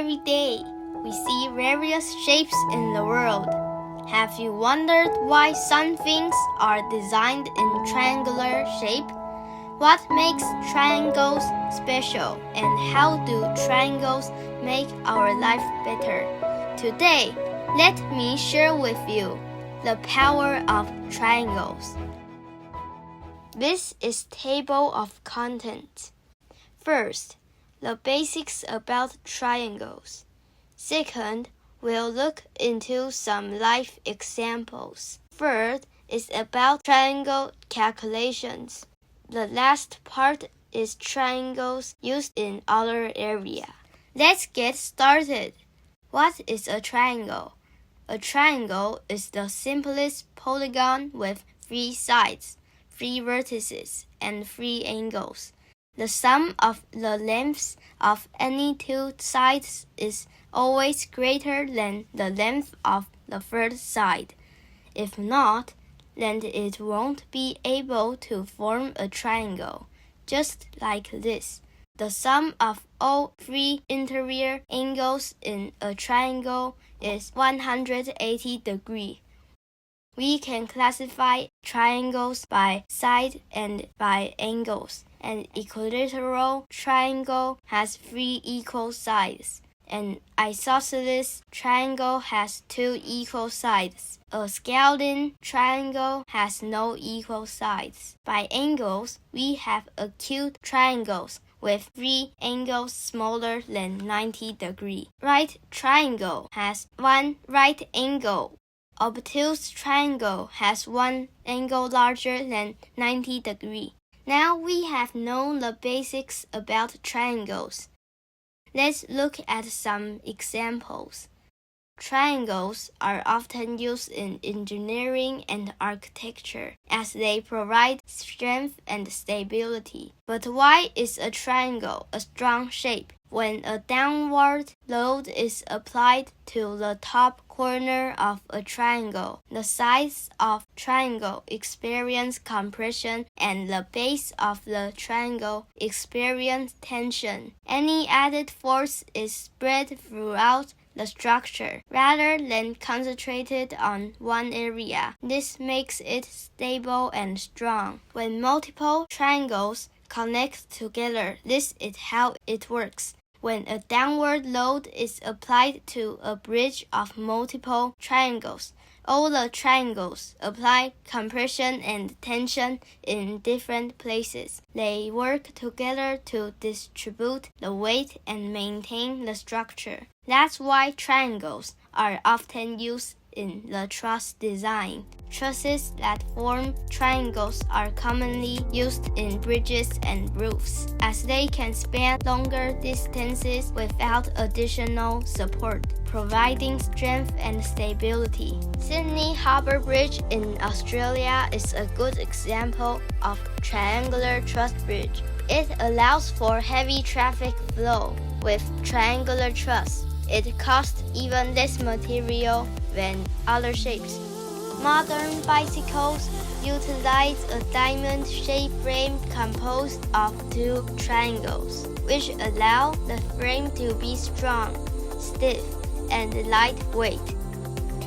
every day, we see various shapes in the world. Have you wondered why some things are designed in triangular shape? What makes triangles special, and how do triangles make our life better? Today, let me share with you the power of triangles. This is table of contents. First, the basics about triangles. Second, we'll look into some life examples. Third is about triangle calculations. The last part is triangles used in other area. Let's get started. What is a triangle? A triangle is the simplest polygon with 3 sides, 3 vertices, and 3 angles. The sum of the lengths of any 2 sides is always greater than the length of the third side. If not, then it won't be able to form a triangle, just like this. The sum of all 3 interior angles in a triangle is 180 degrees. We can classify triangles by side and by angles. An equilateral triangle has 3 equal sides. An isosceles triangle has 2 equal sides. A scalene triangle has no equal sides. By angles, we have acute triangles with 3 angles smaller than 90 degrees. Right triangle has 1 right angle. Obtuse triangle has 1 angle larger than 90 degrees. Now we have known the basics about triangles. Let's look at some examples. Triangles are often used in engineering and architecture as they provide strength and stability. But why is a triangle a strong shape? When a downward load is applied to the top corner of a triangle, the sides of triangle experience compression and the base of the triangle experience tension. Any added force is spread throughout the structure rather than concentrated on one area. This makes it stable and strong. When multiple triangles connect together, this is how it works. When a downward load is applied to a bridge of multiple triangles, all the triangles apply compression and tension in different places. They work together to distribute the weight and maintain the structure. That's why triangles are often used in the truss design. Trusses that form triangles are commonly used in bridges and roofs, as they can span longer distances without additional support, providing strength and stability. Sydney Harbour Bridge in Australia is a good example of triangular truss bridge. It allows for heavy traffic flow with triangular truss. It costs even less material than other shapes. Modern bicycles utilize a diamond-shaped frame composed of 2 triangles, which allow the frame to be strong, stiff, and lightweight.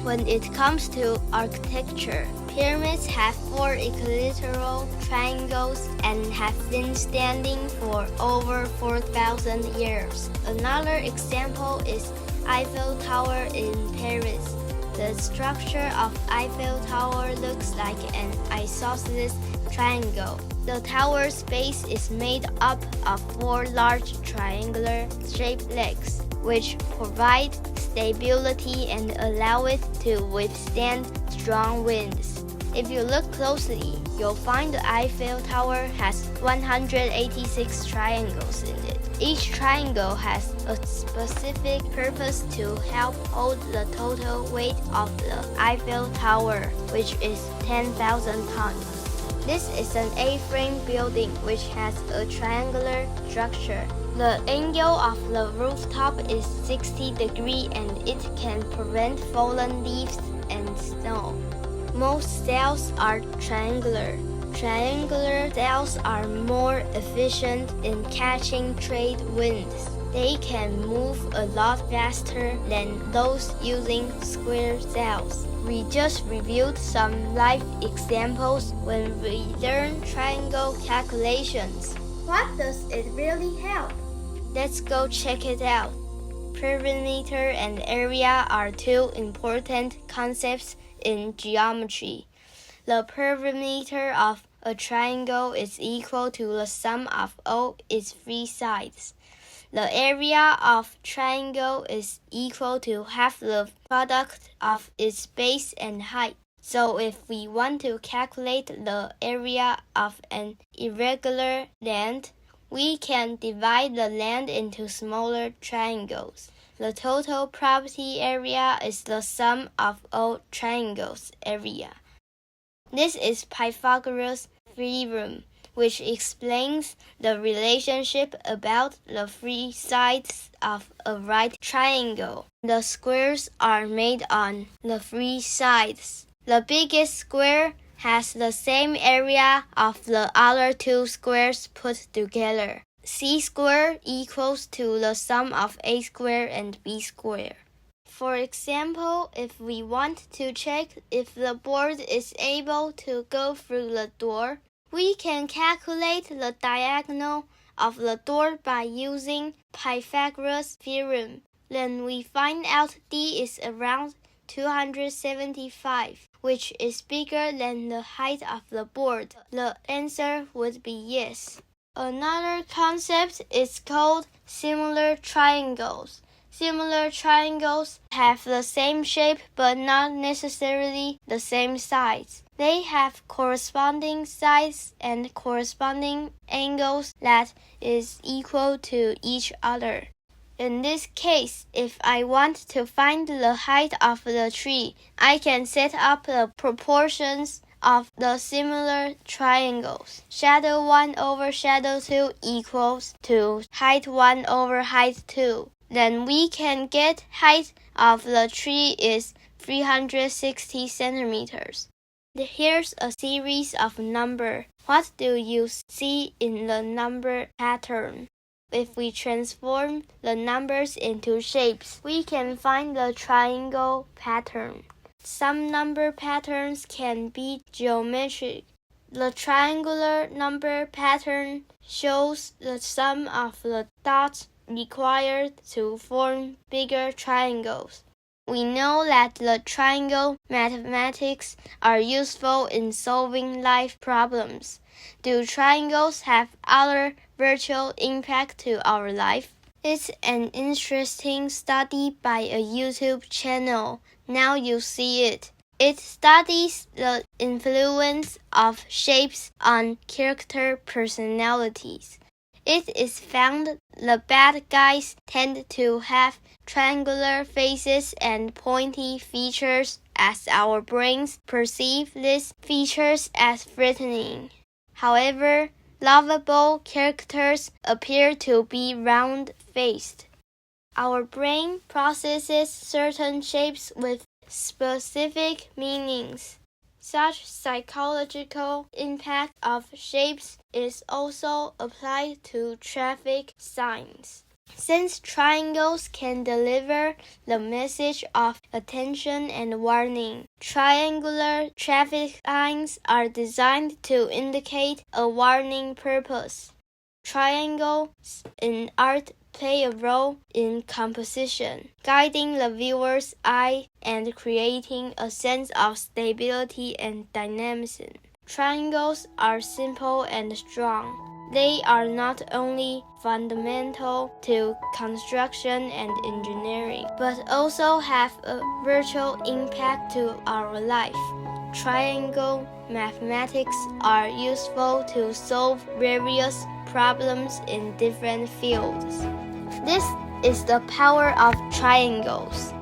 When it comes to architecture, pyramids have 4 equilateral triangles and have been standing for over 4,000 years. Another example is Eiffel Tower in Paris. The structure of Eiffel Tower looks like an isosceles triangle. The tower's base is made up of 4 large triangular-shaped legs, which provide stability and allow it to withstand strong winds. If you look closely, you'll find the Eiffel Tower has 186 triangles in it. Each triangle has a specific purpose to help hold the total weight of the Eiffel Tower, which is 10,000 tons. This is an A-frame building which has a triangular structure. The angle of the rooftop is 60 degrees and it can prevent fallen leaves and snow. Most sails are triangular. Triangular sails are more efficient in catching trade winds. They can move a lot faster than those using square cells. We just reviewed some live examples when we learned triangle calculations. What does it really help? Let's go check it out. Perimeter and area are two important concepts in geometry. The perimeter of a triangle is equal to the sum of all its three sides. The area of triangle is equal to half the product of its base and height. So if we want to calculate the area of an irregular land, we can divide the land into smaller triangles. The total property area is the sum of all triangles' area. This is Pythagoras' theorem, which explains the relationship about the three sides of a right triangle. The squares are made on the three sides. The biggest square has the same area of the other two squares put together. C squared equals to the sum of A squared and B squared. For example, if we want to check if the board is able to go through the door, we can calculate the diagonal of the door by using Pythagoras' theorem. Then we find out D is around 275, which is bigger than the height of the board. The answer would be yes. Another concept is called similar triangles. Similar triangles have the same shape but not necessarily the same size. They have corresponding sides and corresponding angles that is equal to each other. In this case, if I want to find the height of the tree, I can set up the proportions of the similar triangles. Shadow 1 over shadow 2 equals to height 1 over height 2. Then we can get height of the tree is 360 centimeters. Here's a series of numbers. What do you see in the number pattern? If we transform the numbers into shapes, we can find the triangle pattern. Some number patterns can be geometric. The triangular number pattern shows the sum of the dots required to form bigger triangles. We know that the triangle mathematics are useful in solving life problems. Do triangles have other virtual impact to our life? It's an interesting study by a YouTube channel. Now you see it. It studies the influence of shapes on character personalities. It is found the bad guys tend to have triangular faces and pointy features, as our brains perceive these features as threatening. However, lovable characters appear to be round-faced. Our brain processes certain shapes with specific meanings. Such psychological impact of shapes is also applied to traffic signs. Since triangles can deliver the message of attention and warning, triangular traffic signs are designed to indicate a warning purpose. Triangles in art play a role in composition, guiding the viewer's eye and creating a sense of stability and dynamism. Triangles are simple and strong. They are not only fundamental to construction and engineering, but also have a virtual impact to our life. Triangle mathematics are useful to solve various problems in different fields. This is the power of triangles.